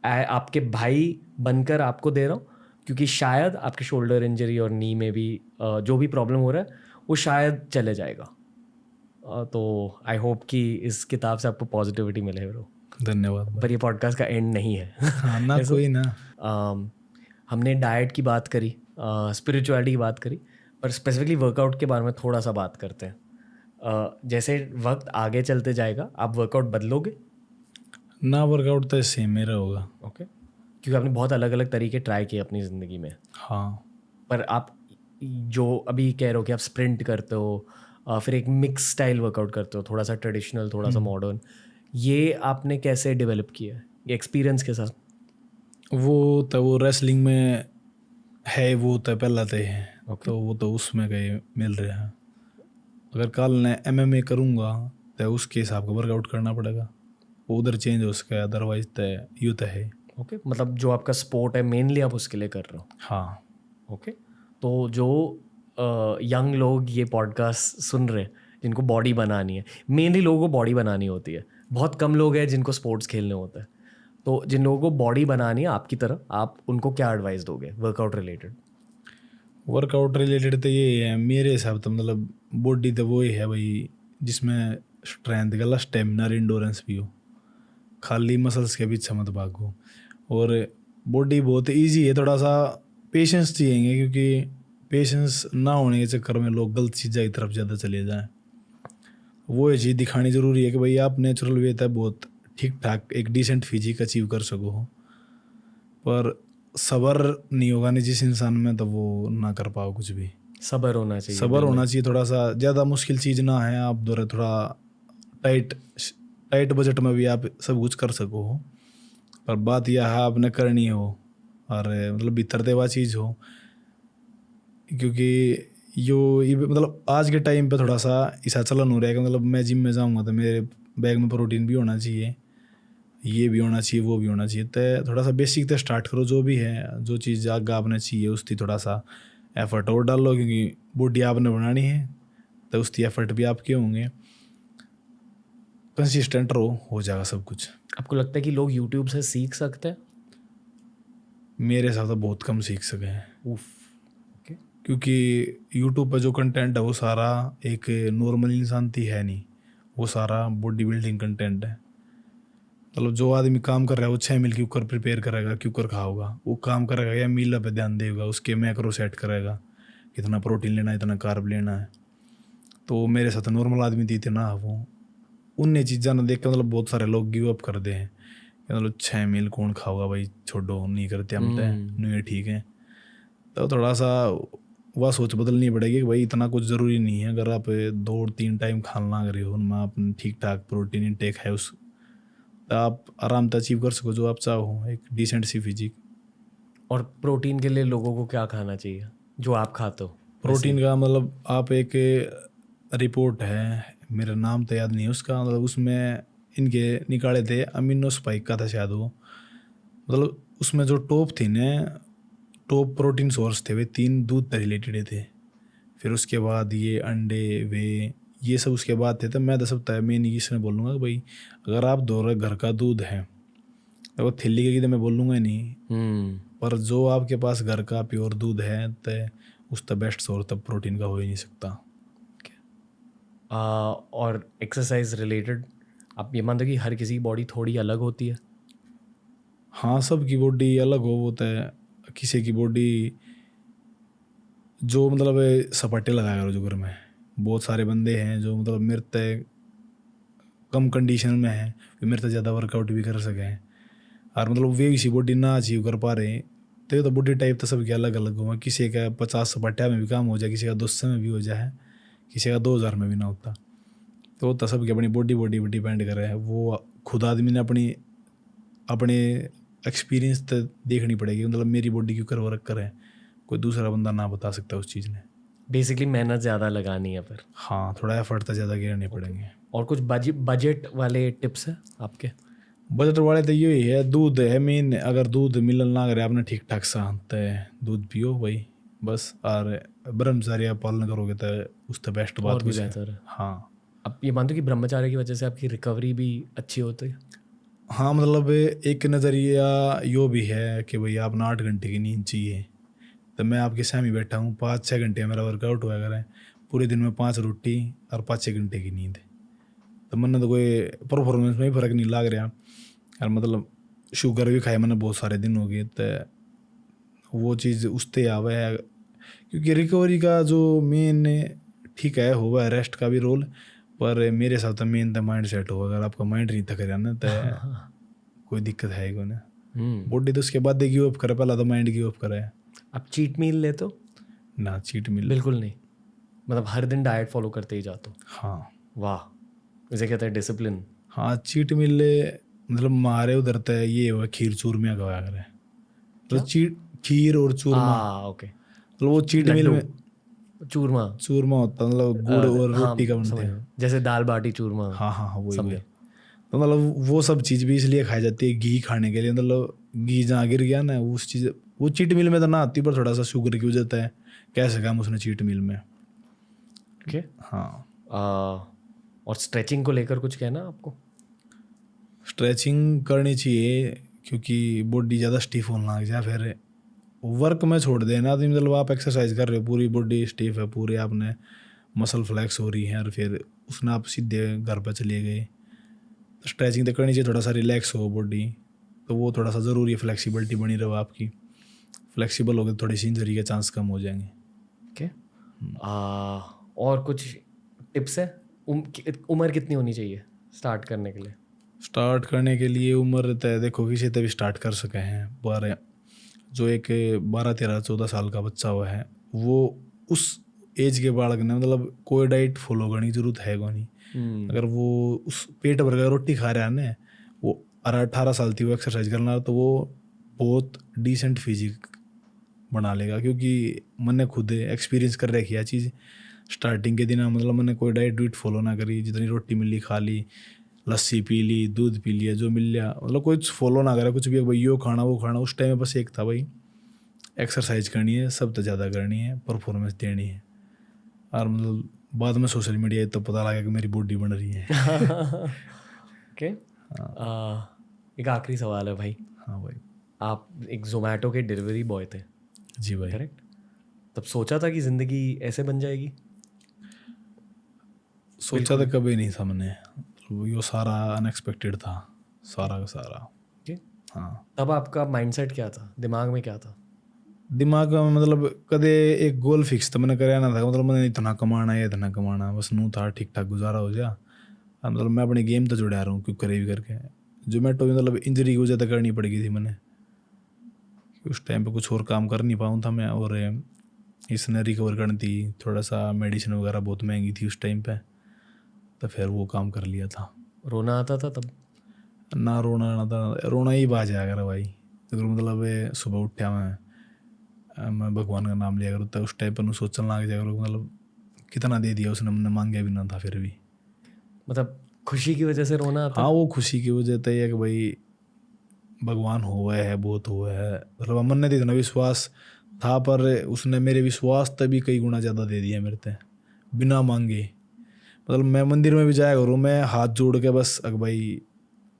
आपके भाई बनकर आपको दे रहा हूँ, क्योंकि शायद आपके शोल्डर इंजरी और नी में भी जो भी प्रॉब्लम हो रहा है वो शायद चले जाएगा। तो आई होप कि इस किताब से आपको पॉजिटिविटी मिले ब्रो। धन्यवाद भाई। पर ये पॉडकास्ट का एंड नहीं है। हाँ ना ऐसा, कोई ना। हमने डाइट की बात करी, स्पिरिचुअलिटी की बात करी, पर स्पेसिफिकली वर्कआउट के बारे में थोड़ा सा बात करते हैं। जैसे वक्त आगे चलते जाएगा, आप वर्कआउट बदलोगे? ना, वर्कआउट तो सेम मेरा होगा। ओके, क्योंकि आपने बहुत अलग अलग तरीके ट्राई किए अपनी ज़िंदगी में। हाँ, पर आप जो अभी कह रहे हो कि आप स्प्रिंट करते हो, फिर एक मिक्स स्टाइल वर्कआउट करते हो, थोड़ा सा ट्रेडिशनल, थोड़ा सा मॉडर्न, ये आपने कैसे डेवलप किया है ये एक्सपीरियंस के साथ? वो रेसलिंग में है, वो तो पहला तो है। ओके। तो वो तो उसमें गए मिल रहे हैं। अगर कल मैं MMA करूँगा तो उसके हिसाब का वर्कआउट करना पड़ेगा, वो उधर चेंज हो सके, अदरवाइज तो यूँ तो है। ओके, मतलब जो आपका स्पोर्ट है मेनली आप उसके लिए कर रहे हो। हाँ, ओके, तो जो यंग लोग ये पॉडकास्ट सुन रहे हैं, जिनको बॉडी बनानी है, मेनली लोगों को बॉडी बनानी होती है, बहुत कम लोग हैं जिनको स्पोर्ट्स खेलने होता है, तो जिन लोगों को बॉडी बनानी है आपकी तरह, आप उनको क्या एडवाइस दोगे वर्कआउट रिलेटेड? वर्कआउट रिलेटेड तो ये है मेरे हिसाब तो, मतलब बॉडी तो वो ही है भाई जिसमें स्ट्रेंथ का स्टेमिना इंडोरेंस भी हो, खाली मसल्स के पीछे मत भागो। और बॉडी बहुत इजी है, थोड़ा सा पेशेंस चाहिए, क्योंकि पेशेंस ना होने के चक्कर में लोग गलत चीज़ों की तरफ ज़्यादा चले जाएं। वो ये चीज़ दिखानी ज़रूरी है कि भाई आप नेचुरल वे तक बहुत ठीक ठाक एक डिसेंट फिजिक अचीव कर सको हो, पर सब्र नहीं होगा नहीं जिस इंसान में, तो वो ना कर पाओ कुछ भी। सब्र होना चाहिए सब्र दिल में। होना चाहिए, थोड़ा सा ज़्यादा मुश्किल चीज़ ना है, आप दौरे थोड़ा टाइट टाइट बजट में भी आप सब कुछ कर सको हो, पर बात यह है आपने करनी हो और मतलब भीतर देवा चीज़ हो। क्योंकि ये मतलब आज के टाइम पे थोड़ा सा ऐसा चलन हो रहा है कि मतलब मैं जिम में जाऊँगा तो मेरे बैग में प्रोटीन भी होना चाहिए, ये भी होना चाहिए, वो भी होना चाहिए। तो थोड़ा सा बेसिक तो स्टार्ट करो, जो भी है, जो चीज़ आगे आपने चाहिए उसकी थोड़ा सा एफर्ट और डालो, क्योंकि बॉडी आपने बनानी है तो उसकी एफर्ट भी आपके होंगे। कंसिस्टेंट रहो, हो जाएगा सब कुछ। आपको लगता है कि लोग यूट्यूब से सीख सकते हैं? मेरे हिसाब से बहुत कम सीख सके हैं, उफ, ओके। क्योंकि यूट्यूब पर जो कंटेंट है वो सारा एक नॉर्मल इंसान की है नहीं, वो सारा बॉडी बिल्डिंग कंटेंट है। मतलब जो आदमी काम कर रहा है वो 6 मील के कुकर प्रिपेयर करेगा, कुकर खाओगा, वो काम करेगा या मील पे ध्यान देगा, उसके मैक्रो सेट करेगा, कितना प्रोटीन लेना है, इतना कार्ब लेना है। तो मेरे साथ नॉर्मल आदमी थी ना, वो उन्हें चीज़ा ना देख के मतलब बहुत सारे लोग गिव अप कर दे हैं, मतलब 6 मील कौन खाओगा भाई, छोड़ो, नहीं करते हम तो, नहीं ठीक है। तो थोड़ा सा वह सोच बदलनी पड़ेगी कि भाई इतना कुछ ज़रूरी नहीं है। अगर आप 2-3 टाइम खाना करे हो, उनमें आप ठीक ठाक प्रोटीन इंटेक है उस, तो आप आराम से अचीव कर सको जो आप चाहो, एक डिसेंट सी फिजिक। और प्रोटीन के लिए लोगों को क्या खाना चाहिए जो आप खाते हो? प्रोटीन का मतलब आप एक रिपोर्ट है, मेरा नाम तो याद नहीं है उसका, मतलब उसमें इनके निकाले थे, अमीनो स्पाइक का था शायद वो, मतलब उसमें जो टॉप थी ना, टॉप प्रोटीन सोर्स थे वे 3 दूध से रिलेटेड थे। फिर उसके बाद ये अंडे वे ये सब उसके बाद थे। तो मैं तो सब मैं नहीं किसी ने बोलूँगा कि भाई अगर आप दो रहे घर का दूध है तो वो थिल्ली के तो मैं बोलूँगा ही नहीं, पर जो आपके पास घर का प्योर दूध है तो उस तो बेस्ट सोर्स तब प्रोटीन का हो ही नहीं सकता। और एक्सरसाइज रिलेटेड आप ये मानते हो कि हर किसी की बॉडी थोड़ी अलग होती है? हाँ, सब की बॉडी अलग हो, वो तो किसी की बॉडी जो मतलब सपाटे लगाया करो जो घर में, बहुत सारे बंदे हैं जो मतलब मेरे तय कम कंडीशन में है, फिर मेरे से ज़्यादा वर्कआउट भी कर सकें, और मतलब वे इसी बॉडी ना अचीव कर पा रहे हैं, तो बॉडी टाइप तो सबके अलग अलग हुआ, किसी का 50 सपाटिया में भी काम हो जाए, किसी का 200 में भी हो जाए, किसी का 2000 में भी ना होता। तो होता सबकी अपनी बॉडी पर डिपेंड कर रहा है। वो खुद आदमी ने अपने एक्सपीरियंस तो देखनी पड़ेगी, मतलब मेरी बॉडी क्यों वर्क करे, कोई दूसरा बंदा ना बता सकता उस चीज़ ने। बेसिकली मेहनत ज़्यादा लगानी है फिर। हाँ, थोड़ा एफर्ट तो ज़्यादा गिरने पड़ेंगे। और कुछ बजट वाले टिप्स हैं आपके? बजट वाले तो यही है, दूध है मेन। अगर दूध मिलन ना करे आपने ठीक ठाक सा तो दूध पियो भाई बस, और ब्रह्मचर्य पालन करोगे तो उससे बेस्ट बात और भी कुछ है। बेहतर है। हाँ, अब ये मानते हो कि ब्रह्मचार्य की वजह से आपकी रिकवरी भी अच्छी होती है? हाँ, मतलब एक नज़रिया यो भी है कि भाई आपने 8 घंटे की नींद चाहिए, तो मैं आपके सामने बैठा हूँ, 5-6 घंटे मेरा वर्कआउट हुआ करें, पूरे दिन में 5 रोटी और 5-6 घंटे की नींद, तो मैंने तो कोई परफॉर्मेंस में ही फ़र्क नहीं लग रहा। और मतलब शुगर भी खाए मैंने बहुत सारे दिन हो गए, तो वो चीज़ उससे आवे है। क्योंकि रिकवरी का जो मेन ठीक है हुआ है रेस्ट का भी रोल, पर मेरे साथ तो मेन तो माइंड सेट होगा। अगर आपका माइंड नहीं थक रहा ना तो कोई दिक्कत है ही ना। बॉडी तो उसके बाद गिव अप करे, पहला तो माइंड गिव अप करे। आप चीट मील लेते हो? ना, चीट मील बिल्कुल नहीं, मतलब हर दिन डाइट फॉलो करते ही जाते हो? हाँ, वाह, इसे कहते हैं डिसिप्लिन। हाँ, चीट मील मतलब मारे उधर तो ये हुआ खीर चूरमिया का करे, तो खीर और चूरमा। ओके, मतलब वो चीट मील में चूरमा होता, मतलब गुड़ और हाँ, रोटी का बनते समझ हैं। गया। जैसे दाल बाटी चूरमा। हाँ हाँ हाँ, वही समझा। वही। तो मतलब वो सब चीज़ भी इसलिए खाई जाती है घी खाने के लिए, मतलब घी जहाँ गिर गया ना उस चीज़, वो चीट मील में तो ना आती, पर थोड़ा सा शुगर की वजह है कैसे काम उसने चीट मील में। ओके। हाँ, और स्ट्रेचिंग को लेकर कुछ कहना आपको? स्ट्रेचिंग करनी चाहिए, क्योंकि बॉडी ज़्यादा स्टिफ होने लग जाए, फिर वर्क में छोड़ देना तो मतलब आप एक्सरसाइज कर रहे हो, पूरी बॉडी स्टिफ है, पूरे आपने मसल फ्लैक्स हो रही है, और फिर उसने आप सीधे घर पर चले गए। स्ट्रेचिंग तो करनी चाहिए, थोड़ा सा रिलैक्स हो बॉडी, तो वो थोड़ा सा ज़रूरी है, फ्लेक्सिबिलिटी बनी रहो आपकी। फ्लेक्सिबल हो गए थोड़ी सी इंजरी के चांस कम हो जाएंगे। ओके। और कुछ टिप्स है? उम्र कितनी होनी चाहिए स्टार्ट करने के लिए? स्टार्ट करने के लिए उम्र तय देखो, किसी तभी स्टार्ट कर सके हैं, पर जो एक 12-13-14 साल का बच्चा हुआ है, वो उस एज के बालक ने मतलब कोई डाइट फॉलो करने की जरूरत है को नहीं। अगर वो उस पेट भर का रोटी खा रहा है ना, वो 18 साल थी वो एक्सरसाइज करना, तो वो बहुत डिसेंट फिजिक बना लेगा। क्योंकि मैंने खुद एक्सपीरियंस कर रखी है चीज़। स्टार्टिंग के दिन मतलब मैंने कोई डाइट फॉलो ना करी, जितनी रोटी मिली खा ली, लस्सी पी ली, दूध पी लिया, जो मिल लिया, मतलब कोई फॉलो ना करा कुछ भी, भाई यो खाना वो खाना। उस टाइम में बस एक था भाई, एक्सरसाइज करनी है, सब तो ज़्यादा करनी है, परफॉर्मेंस देनी है। और मतलब बाद में सोशल मीडिया तो पता लगा कि मेरी बॉडी बन रही है। ओके। एक आखिरी सवाल है भाई। हाँ भाई। आप एक जोमेटो के डिलीवरी बॉय थे? जी भाई। करेक्ट। तब सोचा था कि ज़िंदगी ऐसे बन जाएगी? सोचा तो कभी नहीं था मैंने, यो सारा अनएक्सपेक्टेड था, सारा का सारा। ओके। हाँ, तब आपका माइंडसेट क्या था, दिमाग में क्या था? दिमाग में मतलब कदे एक गोल फिक्स था मैंने कराया ना था, मतलब मैंने इतना कमाना है इतना कमाना, बस नू था ठीक ठाक गुजारा हो जा। मतलब मैं अपने गेम तो जुड़ा रहा हूँ क्यों करे भी करके। जोमेटो में मतलब इंजरी की वजह तो करनी पड़ गई थी मैंने, उस टाइम पे कुछ और काम कर नहीं पाऊँ था मैं, और इसने रिकवर करनी थी, थोड़ा सा मेडिसिन वगैरह बहुत महंगी थी उस टाइम पे, तो फिर वो काम कर लिया था। रोना आता था तब? ना रोना ना था, रोना ही बाज आया कर भाई। अगर मतलब सुबह उठा मैं भगवान का नाम लिया करूँ, तो उस टाइम पर सोचने लग जाया करूँ मतलब कितना दे दिया उसने, मैंने मांगा भी ना था फिर भी। मतलब खुशी की वजह से रोना आता? हाँ, वो खुशी की वजह तो ये कि भाई भगवान हुआ है, बहुत हुआ है, मतलब मन ने तो इतना विश्वास था, पर उसने मेरे विश्वास तभी कई गुना ज़्यादा दे दिया मेरे से बिना मांगे। मतलब मैं मंदिर में भी जाया करूँ, मैं हाथ जोड़ के बस अगर भाई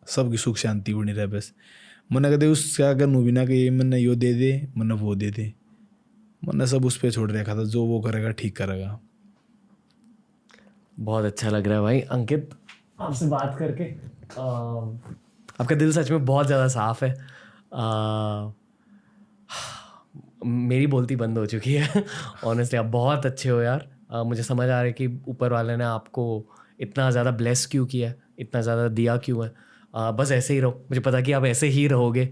सबकी सुख शांति बनी रहे, बस मैंने कहते उससे अगर नू बिना कि मैंने यो दे दे, मैंने वो दे दे, मैंने सब उस पर छोड़ रखा था, जो वो करेगा ठीक करेगा। बहुत अच्छा लग रहा है भाई अंकित आपसे बात करके। आपका दिल सच में बहुत ज़्यादा साफ है। मेरी बोलती बंद हो चुकी है। ऑनेस्टली आप बहुत अच्छे हो यार। मुझे समझ आ रहा है कि ऊपर वाले ने आपको इतना ज़्यादा ब्लेस क्यों किया है, इतना ज़्यादा दिया क्यों है। बस ऐसे ही रहो, मुझे पता कि आप ऐसे ही रहोगे।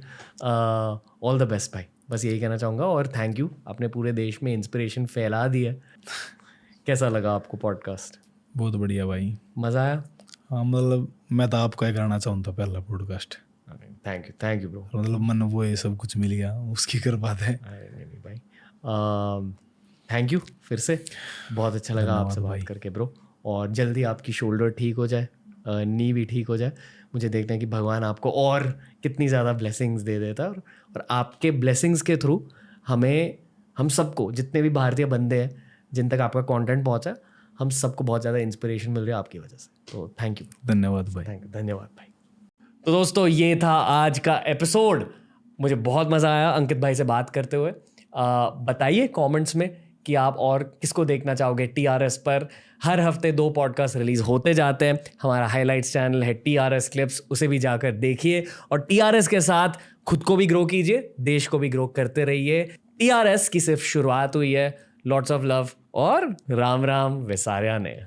ऑल द बेस्ट भाई, बस यही कहना चाहूँगा और थैंक यू, आपने पूरे देश में इंस्पिरेशन फैला दी है। कैसा लगा आपको पॉडकास्ट? बहुत बढ़िया भाई, मज़ा आया? हाँ मतलब मैं तो आपका ही करना चाहूँगा पहला पॉडकास्ट। Thank you bro. मतलब मन वो ये सब कुछ मिल गया, उसकी कर बात है। नहीं भाई, थैंक यू फिर से, बहुत अच्छा लगा आपसे बात करके ब्रो। और जल्दी आपकी शोल्डर ठीक हो जाए, नी भी ठीक हो जाए। मुझे देखना है कि भगवान आपको और कितनी ज़्यादा ब्लेसिंग्स दे देता है और आपके ब्लेसिंग्स के थ्रू हम सबको, जितने भी भारतीय बंदे हैं जिन तक आपका कंटेंट पहुंचा, हम सबको बहुत ज़्यादा इंस्पिरेशन मिल रही है आपकी वजह से। तो थैंक यू, धन्यवाद भाई। धन्यवाद भाई। तो दोस्तों ये था आज का एपिसोड। मुझे बहुत मज़ा आया अंकित भाई से बात करते हुए। बताइए कमेंट्स में कि आप और किसको देखना चाहोगे TRS पर। हर हफ्ते 2 पॉडकास्ट रिलीज होते जाते हैं। हमारा हाइलाइट्स चैनल है TRS क्लिप्स, उसे भी जाकर देखिए और TRS के साथ खुद को भी ग्रो कीजिए, देश को भी ग्रो करते रहिए। TRS की सिर्फ शुरुआत हुई है। लॉट्स ऑफ लव और राम राम विसार्या ने।